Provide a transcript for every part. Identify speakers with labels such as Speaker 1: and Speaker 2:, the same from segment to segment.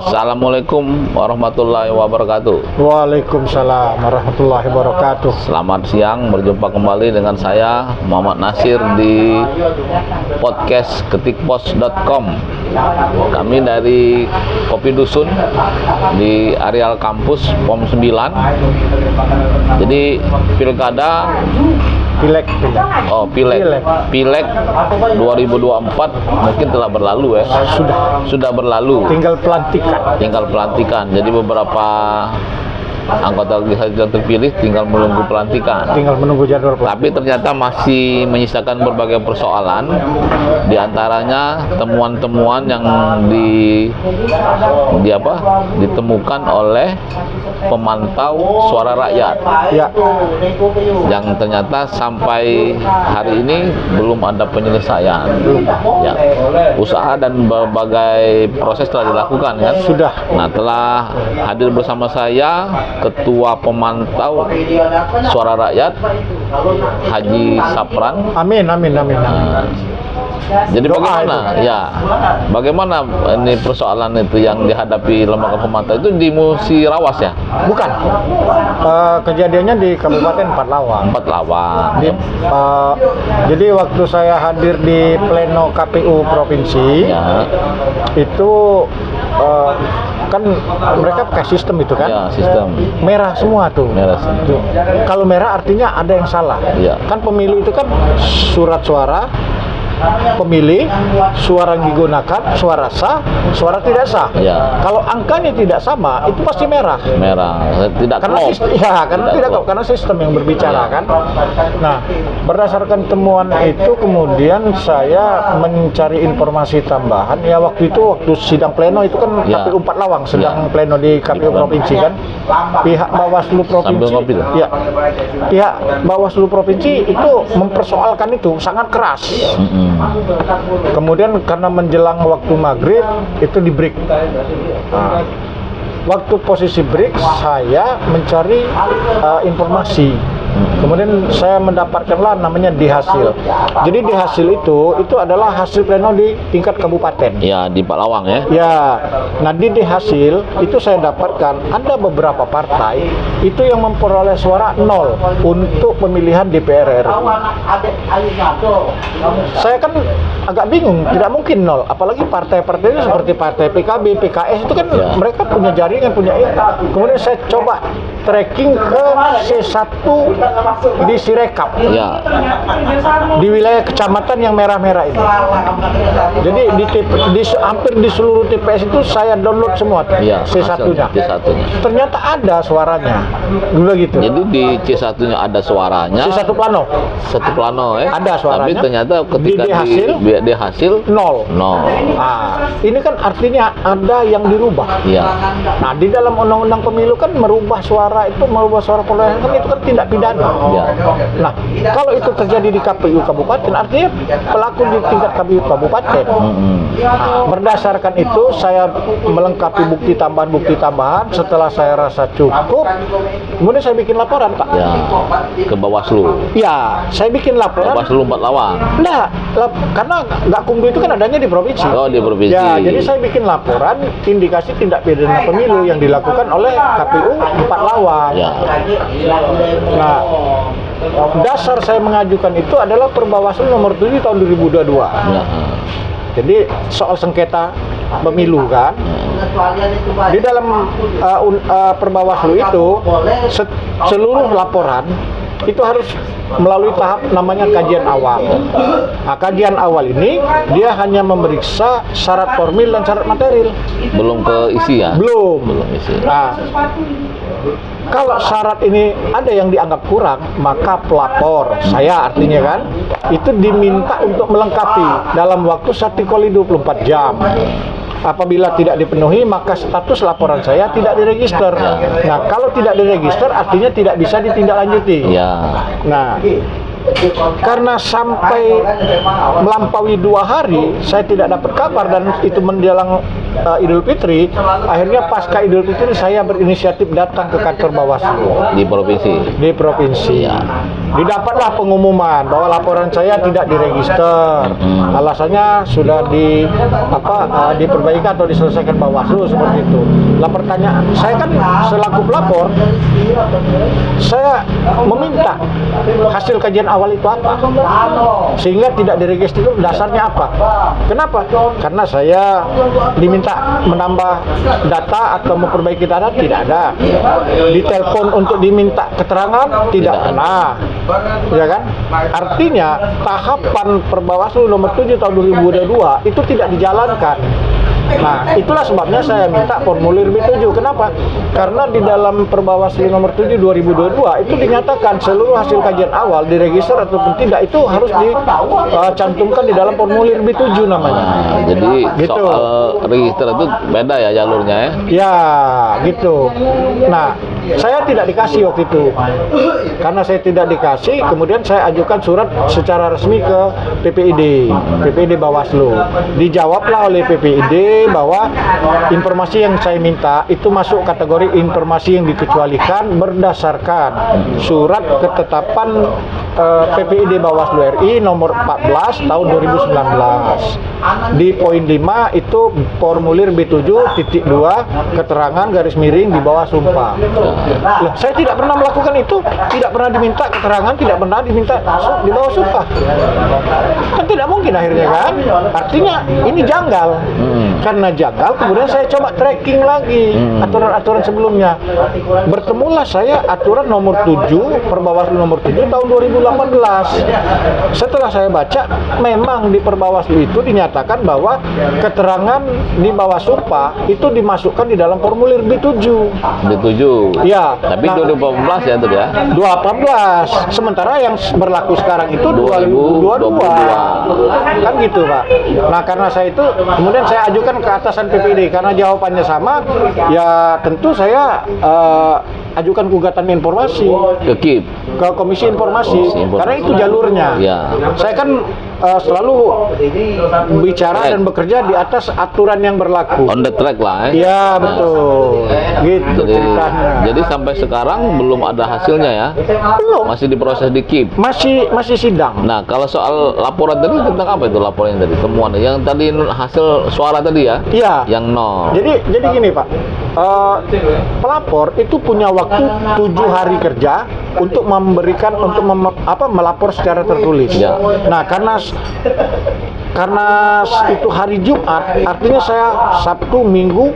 Speaker 1: Assalamualaikum warahmatullahi wabarakatuh.
Speaker 2: Waalaikumsalam warahmatullahi wabarakatuh.
Speaker 1: Selamat siang, berjumpa kembali dengan saya Muhammad Nasir di podcast ketikpos.com. Kami dari Kopi Dusun di areal kampus POM 9. Jadi pilkada
Speaker 2: Pileg.
Speaker 1: Pileg 2024 mungkin telah berlalu ya. Sudah berlalu. Tinggal pelantikan. Jadi beberapa anggota legislatif yang terpilih tinggal menunggu pelantikan.
Speaker 2: Jadwal pelantikan.
Speaker 1: Tapi ternyata masih menyisakan berbagai persoalan, di antaranya temuan-temuan yang ditemukan oleh pemantau suara rakyat.
Speaker 2: Ya.
Speaker 1: Yang ternyata sampai hari ini belum ada penyelesaian. Ya. Usaha dan berbagai proses telah dilakukan kan?
Speaker 2: Sudah.
Speaker 1: Nah, telah hadir bersama saya Ketua Pemantau Suara Rakyat Haji Sapran.
Speaker 2: Amin.
Speaker 1: Jadi bagaimana? Ya, bagaimana ini persoalan itu yang dihadapi lembaga pemantau itu di Musirawas ya?
Speaker 2: Bukan. Kejadiannya di Kabupaten Empat Lawang. Jadi waktu saya hadir di pleno KPU provinsi,
Speaker 1: ya.
Speaker 2: Itu kan mereka pakai sistem itu kan?
Speaker 1: Ya, sistem.
Speaker 2: Merah semua tuh.
Speaker 1: Merah semua.
Speaker 2: Kalau merah artinya ada yang salah.
Speaker 1: Ya.
Speaker 2: Kan pemilu itu kan surat suara pemilih, suara yang digunakan, suara sah, suara tidak sah.
Speaker 1: Ya.
Speaker 2: Kalau angkanya tidak sama, itu pasti merah.
Speaker 1: Tidak
Speaker 2: Karena sistem yang berbicara
Speaker 1: Ya.
Speaker 2: kan. Nah, berdasarkan temuan itu kemudian saya mencari informasi tambahan. Ya waktu sidang pleno itu kan
Speaker 1: Ya.
Speaker 2: KPU Empat Lawang sedang
Speaker 1: Ya.
Speaker 2: pleno di KPU provinsi kan. Pihak Bawaslu provinsi. Pihak Bawaslu provinsi itu mempersoalkan itu sangat keras. Kemudian karena menjelang waktu maghrib itu di break. Nah, waktu posisi break saya mencari informasi. Kemudian saya mendapatkanlah namanya di hasil. Jadi di hasil itu adalah hasil pleno di tingkat kabupaten.
Speaker 1: Ya, di Pak Lawang ya.
Speaker 2: Ya, nah di hasil itu saya dapatkan ada beberapa partai itu yang memperoleh suara 0 untuk pemilihan DPR RI. Saya kan agak bingung, tidak mungkin 0, apalagi partai-partai itu seperti partai PKB, PKS itu kan
Speaker 1: Ya.
Speaker 2: mereka punya jaringan, punya itu. Kemudian saya coba tracking ke C1 di Sirekap.
Speaker 1: Ya.
Speaker 2: Di wilayah kecamatan yang merah-merah ini. Jadi hampir di seluruh TPS itu saya download semua
Speaker 1: Ya,
Speaker 2: C1-nya.
Speaker 1: C1-nya.
Speaker 2: Ternyata ada suaranya. Dulu gitu.
Speaker 1: Jadi di C1-nya ada suaranya.
Speaker 2: C1 plano.
Speaker 1: Satu plano ya.
Speaker 2: Ada suaranya.
Speaker 1: Tapi ternyata ketika di hasil
Speaker 2: 0. Nah, ini kan artinya ada yang dirubah.
Speaker 1: Ya.
Speaker 2: Nah, di dalam undang-undang pemilu kan merubah suara perolehan kan itu kan tindak pidana.
Speaker 1: Ya.
Speaker 2: Nah, kalau itu terjadi di KPU kabupaten, artinya pelaku di tingkat KPU kabupaten. Nah, berdasarkan itu saya melengkapi bukti tambahan. Setelah saya rasa cukup, kemudian saya bikin laporan, Pak.
Speaker 1: Ya. Ke Bawaslu.
Speaker 2: Ya, saya bikin laporan.
Speaker 1: Bawaslu Empat Lawang.
Speaker 2: Nah, karena Gakumdu itu kan adanya di provinsi.
Speaker 1: Oh, di provinsi.
Speaker 2: Ya, jadi saya bikin laporan indikasi tindak pidana pemilu yang dilakukan oleh KPU Empat Lawang.
Speaker 1: Ya.
Speaker 2: Nah, dasar saya mengajukan itu adalah Perbawaslu nomor 7 tahun 2022.
Speaker 1: Ya.
Speaker 2: Jadi soal sengketa pemilu kan. Di dalam Perbawaslu itu seluruh laporan itu harus melalui tahap namanya kajian awal. Nah, kajian awal ini dia hanya memeriksa syarat formil dan syarat material.
Speaker 1: Belum ke isi ya?
Speaker 2: Belum
Speaker 1: isi.
Speaker 2: Nah, kalau syarat ini ada yang dianggap kurang, maka pelapor, saya artinya kan, itu diminta untuk melengkapi dalam waktu 1x24 jam. Apabila tidak dipenuhi, maka status laporan saya tidak diregister. Nah, kalau tidak diregister, artinya tidak bisa ditindaklanjuti.
Speaker 1: Ya.
Speaker 2: Nah, karena sampai melampaui 2 hari saya tidak dapat kabar dan itu menjelang Idul Fitri. Akhirnya pasca Idul Fitri saya berinisiatif datang ke kantor Bawaslu
Speaker 1: Di provinsi.
Speaker 2: di provinsi. Didapatlah pengumuman bahwa laporan saya tidak diregister. Alasannya sudah diperbaiki atau diselesaikan Bawaslu seperti itu. Lah pertanyaan saya kan selaku pelapor, saya meminta hasil kajian awal itu apa, sehingga tidak diregister itu dasarnya apa? Kenapa? Karena saya diminta menambah data atau memperbaiki data, tidak ada. Ditelepon untuk diminta keterangan, tidak pernah. Ya kan? Artinya tahapan Perbawaslu nomor 7 tahun 2022 itu tidak dijalankan. Nah, itulah sebabnya saya minta formulir B7. Kenapa? Karena di dalam Perbawaslu nomor 7 2022 itu dinyatakan seluruh hasil kajian awal diregister ataupun tidak itu harus dicantumkan di dalam formulir B7 namanya.
Speaker 1: Jadi
Speaker 2: gitu.
Speaker 1: soal register itu beda ya jalurnya ya?
Speaker 2: Ya, gitu. Nah, saya tidak dikasih waktu itu. Karena saya tidak dikasih, kemudian saya ajukan surat secara resmi ke PPID Bawaslu. Dijawablah oleh PPID bahwa informasi yang saya minta itu masuk kategori informasi yang dikecualikan berdasarkan surat ketetapan PPID Bawaslu RI nomor 14 tahun 2019. Di poin 5 itu formulir B7.2 keterangan garis miring di bawah sumpah. Loh, saya tidak pernah melakukan itu, tidak pernah diminta keterangan, tidak pernah diminta di bawah sumpah. Kan tidak mungkin akhirnya kan? Artinya ini janggal. Karena janggal, kemudian saya coba tracking lagi aturan-aturan sebelumnya. Bertemulah saya aturan nomor 7, Perbawaslu nomor 7 tahun 2018. Setelah saya baca, memang di Perbawaslu itu dinyatakan bahwa keterangan di bawah sumpah itu dimasukkan di dalam formulir B7.
Speaker 1: B7.
Speaker 2: Ya.
Speaker 1: Tapi
Speaker 2: Nah,
Speaker 1: 2018 ya tadi ya?
Speaker 2: 2018. Sementara yang berlaku sekarang itu 2022. Kan gitu, Pak. Nah, karena saya itu kemudian saya ajukan ke atasan PPID karena jawabannya sama, ya tentu saya ajukan gugatan informasi
Speaker 1: Ke KIP.
Speaker 2: ke Komisi Informasi karena itu jalurnya.
Speaker 1: Ya.
Speaker 2: Saya kan selalu bicara dan bekerja di atas aturan yang berlaku.
Speaker 1: On the track lah ya?
Speaker 2: Iya, betul. Gitu ceritanya.
Speaker 1: Jadi sampai sekarang belum ada hasilnya ya?
Speaker 2: Belum.
Speaker 1: Masih diproses di KIP.
Speaker 2: Masih sidang.
Speaker 1: Nah, kalau soal laporan tadi tentang apa itu laporan tadi? Temuan yang tadi hasil suara tadi ya?
Speaker 2: Iya.
Speaker 1: Yang nol.
Speaker 2: Jadi gini, Pak. Pelapor itu punya waktu 7 hari kerja untuk memberikan melapor secara tertulis.
Speaker 1: Ya.
Speaker 2: Nah, karena itu hari Jumat, artinya saya Sabtu, Minggu,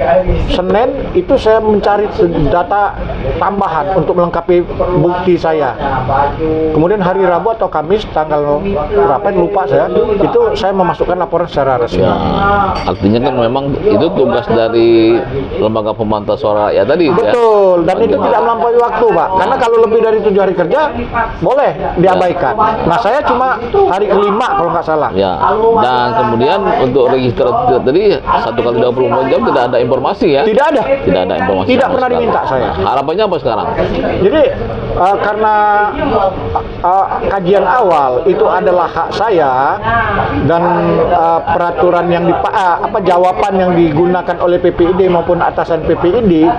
Speaker 2: Senin itu saya mencari data tambahan untuk melengkapi bukti saya. Kemudian hari Rabu atau Kamis tanggal berapa lupa saya, itu saya memasukkan laporan secara resmi.
Speaker 1: Ya, artinya kan memang itu tugas dari lembaga pemantau suara ya tadi.
Speaker 2: Betul, dan itu tidak melampaui waktu, Pak. Karena kalau lebih dari 7 hari kerja, boleh diabaikan. Nah, saya cuma hari kelima kalau nggak salah.
Speaker 1: Ya. Dan kemudian untuk register tadi 1 kali 24 jam tidak ada informasi ya?
Speaker 2: Tidak ada.
Speaker 1: Tidak ada informasi.
Speaker 2: Tidak
Speaker 1: sama
Speaker 2: pernah
Speaker 1: sekali.
Speaker 2: diminta saya.
Speaker 1: Nah, harapannya apa sekarang?
Speaker 2: Jadi karena kajian awal itu adalah hak saya dan peraturan yang jawaban yang digunakan oleh PPID maupun atasan PPID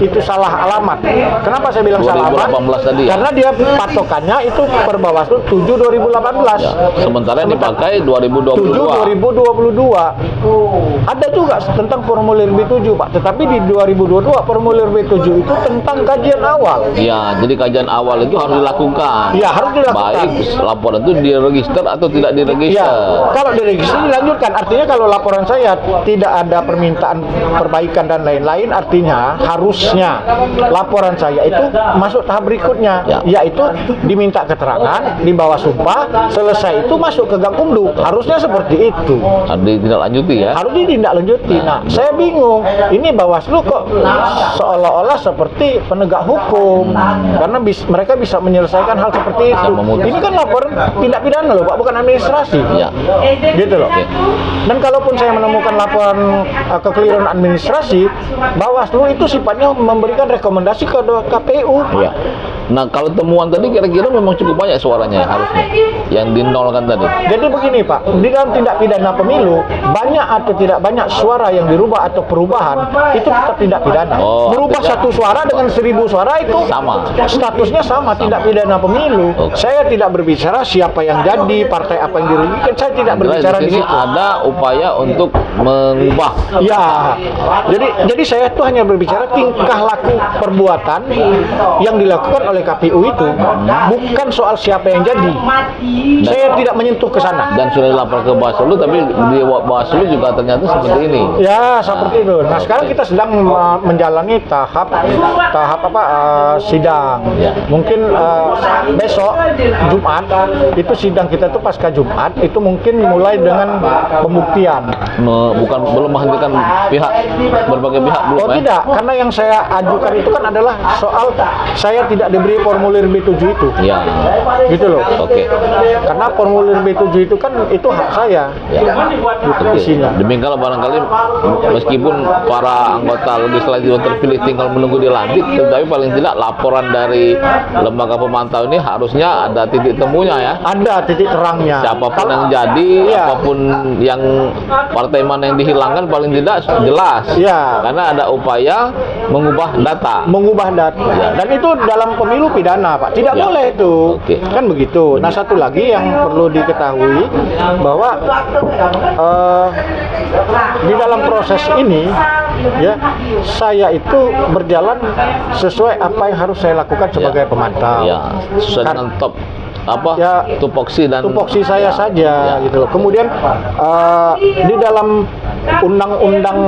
Speaker 2: itu salah alamat. Kenapa saya bilang salah alamat?
Speaker 1: 2018 tadi ya?
Speaker 2: Karena dia patokannya itu Perbawaslu 7 2018.
Speaker 1: Ya. Sementara yang dipakai 2022.
Speaker 2: 2022. Ada juga tentang formulir B7, Pak. Tetapi di 2022 formulir B7 itu tentang kajian awal.
Speaker 1: Ya, jadi kajian awal itu harus dilakukan.
Speaker 2: Ya, harus dilakukan.
Speaker 1: Baik laporan itu diregister atau tidak diregister.
Speaker 2: Ya, kalau diregister dilanjutkan. Artinya kalau laporan saya tidak ada permintaan perbaikan dan lain-lain, artinya harusnya laporan saya itu masuk tahap berikutnya, yaitu diminta keterangan di bawah sumpah, selesai itu masuk ke Gakumdu. Harusnya seperti itu.
Speaker 1: Harus ditindaklanjuti ya.
Speaker 2: Harus ditindaklanjuti. Nah, saya bingung. Ini Bawaslu kok seolah-olah seperti penegak hukum, karena mereka bisa menyelesaikan hal seperti itu. Ini kan laporan tindak pidana loh Pak, bukan administrasi.
Speaker 1: Ya.
Speaker 2: Gitu loh.
Speaker 1: Oke.
Speaker 2: Dan kalaupun saya menemukan laporan kekeliruan administrasi, Bawaslu itu sifatnya memberikan rekomendasi ke KPU.
Speaker 1: Ya. Nah, kalau temuan tadi kira-kira memang cukup banyak suaranya harusnya yang dinolkan tadi.
Speaker 2: Jadi begini Pak, di dalam tindak pidana pemilu, banyak atau tidak banyak suara yang dirubah atau perubahan, itu tetap tindak pidana. Merubah
Speaker 1: artinya
Speaker 2: satu suara dengan 1000 suara itu
Speaker 1: sama.
Speaker 2: Statusnya sama, tindak pidana pemilu. Saya tidak berbicara siapa yang jadi, partai apa yang dirugikan, saya tidak berbicara
Speaker 1: di
Speaker 2: di
Speaker 1: sini
Speaker 2: situ.
Speaker 1: ada upaya untuk mengubah.
Speaker 2: Ya, jadi saya tuh hanya berbicara tingkah laku perbuatan yang dilakukan oleh KPU itu, bukan soal siapa yang jadi. Saya tidak menyentuh ke sana.
Speaker 1: Dan sudah dilapor ke Bawaslu, tapi di Bawaslu juga ternyata seperti ini.
Speaker 2: Ya, seperti itu. Nah, sekarang kita sedang menjalani tahap sidang.
Speaker 1: Ya.
Speaker 2: Mungkin besok Jumat itu sidang kita tuh pasca Jumat itu mungkin mulai dengan pembuktian.
Speaker 1: Belum menghentikan berbagai pihak belum.
Speaker 2: Tidak, karena yang saya ajukan itu kan adalah soal saya tidak diberi formulir B7 itu.
Speaker 1: Ya.
Speaker 2: Gitu loh.
Speaker 1: Oke.
Speaker 2: Karena formulir B7 itu kan itu hak saya.
Speaker 1: Ya.
Speaker 2: Gitu isinya.
Speaker 1: Demikian barangkali meskipun para anggota legislatif terpilih tinggal menunggu dilantik, tetapi paling tidak laporan dari lembaga pemantau ini harusnya ada titik temunya ya.
Speaker 2: Ada titik terangnya.
Speaker 1: Siapapun yang jadi, apapun yang partai mana yang dihilangkan paling tidak jelas.
Speaker 2: Ya.
Speaker 1: Karena ada upaya mengubah data.
Speaker 2: Ya. Dan itu dalam pemilu pidana, Pak. Tidak boleh itu. Kan begitu. Nah, satu lagi yang perlu diketahui bahwa di dalam proses ini ya, saya itu berjalan sesuai apa yang harus saya lakukan sebagai pemantau.
Speaker 1: Ya, sesuai dengan tupoksi
Speaker 2: saya saja gitu loh. Kemudian di dalam Undang-Undang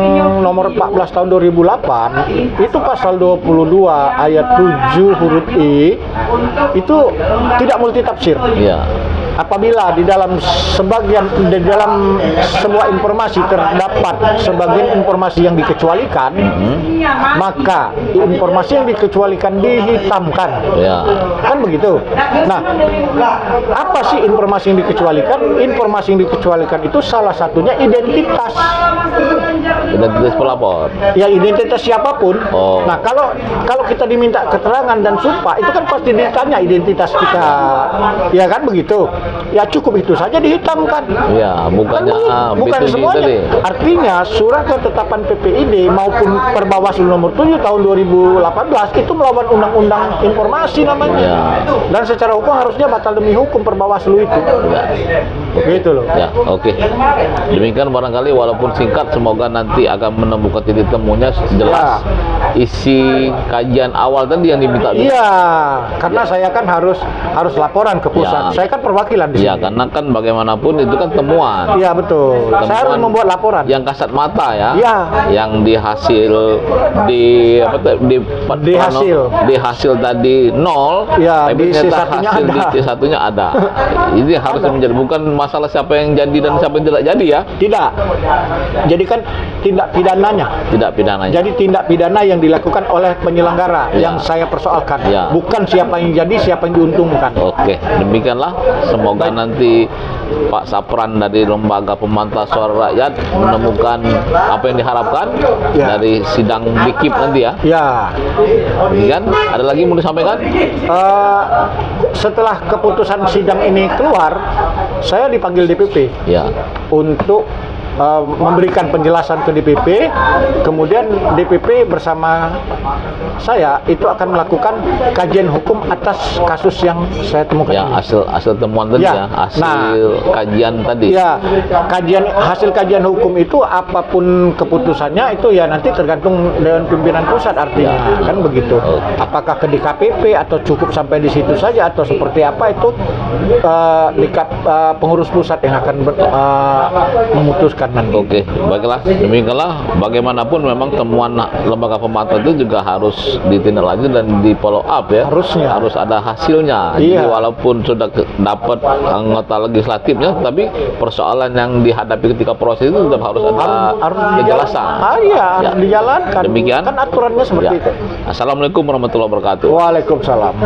Speaker 2: Nomor 14 Tahun 2008 itu pasal 22 ayat 7 huruf I itu tidak multitafsir.
Speaker 1: Ya.
Speaker 2: Apabila di dalam semua informasi terdapat sebagian informasi yang dikecualikan, maka informasi yang dikecualikan dihitamkan.
Speaker 1: Ya.
Speaker 2: Kan begitu. Nah, apa sih informasi yang dikecualikan? Informasi yang dikecualikan itu salah satunya identitas.
Speaker 1: Identitas pelapor.
Speaker 2: Ya, identitas siapapun. Nah, kalau kita diminta keterangan dan sumpah, itu kan pasti ditanya identitas kita. Ya kan begitu. Ya cukup itu saja dihitamkan.
Speaker 1: Ya, bukan
Speaker 2: semuanya.
Speaker 1: tadi.
Speaker 2: Artinya surat ketetapan PPID maupun Perbawaslu nomor 7 tahun 2018 itu melawan undang-undang informasi namanya.
Speaker 1: Ya.
Speaker 2: Dan secara hukum harusnya batal demi hukum Perbawaslu itu.
Speaker 1: Ya.
Speaker 2: Gitu loh.
Speaker 1: Ya, oke. Demikian barangkali walaupun singkat, semoga nanti akan menemukan titik temunya jelas. Isi kajian awal tadi yang diminta.
Speaker 2: Iya, karena saya kan harus laporan ke pusat. Saya kan perwakilan di sini.
Speaker 1: Ya, karena kan bagaimanapun itu kan temuan.
Speaker 2: Iya, betul. Saya harus membuat laporan.
Speaker 1: Yang kasat mata ya.
Speaker 2: Iya.
Speaker 1: Yang di hasil tadi 0,
Speaker 2: ya,
Speaker 1: tapi
Speaker 2: di
Speaker 1: ternyata hasil
Speaker 2: ada.
Speaker 1: di satunya ada. Ini harus menjadi bukan masalah siapa yang jadi dan siapa yang tidak jadi ya.
Speaker 2: Tidak. Jadi kan tindak pidananya. Jadi tindak pidana yang dilakukan oleh penyelenggara yang saya persoalkan. Bukan siapa yang jadi, siapa yang diuntungkan.
Speaker 1: Oke, demikianlah. Semoga nanti Pak Sapran dari Lembaga Pemantau Suara Rakyat menemukan apa yang diharapkan dari sidang BIKIP nanti ya. Ya. Demikian. Ada lagi mau disampaikan?
Speaker 2: Setelah keputusan sidang ini keluar, saya dipanggil DPP.
Speaker 1: Ya.
Speaker 2: Untuk memberikan penjelasan ke DPP, kemudian DPP bersama saya itu akan melakukan kajian hukum atas kasus yang saya temukan.
Speaker 1: Ya, hasil temuan tadi kajian tadi.
Speaker 2: Ya, hasil kajian hukum itu apapun keputusannya itu ya nanti tergantung dengan pimpinan pusat artinya, kan begitu. Apakah ke DKPP atau cukup sampai di situ saja atau seperti apa itu pengurus pusat yang akan memutuskan.
Speaker 1: Oke, baiklah. Demikianlah, bagaimanapun memang temuan lembaga pemantau itu juga harus ditindaklanjuti dan di follow up ya. Harus ada hasilnya. Jadi walaupun sudah dapat anggota legislatifnya, tapi persoalan yang dihadapi ketika proses itu tetap harus ada kejelasan.
Speaker 2: Harus dijalankan.
Speaker 1: Demikian.
Speaker 2: Kan aturannya seperti itu.
Speaker 1: Assalamualaikum warahmatullahi wabarakatuh.
Speaker 2: Waalaikumsalam.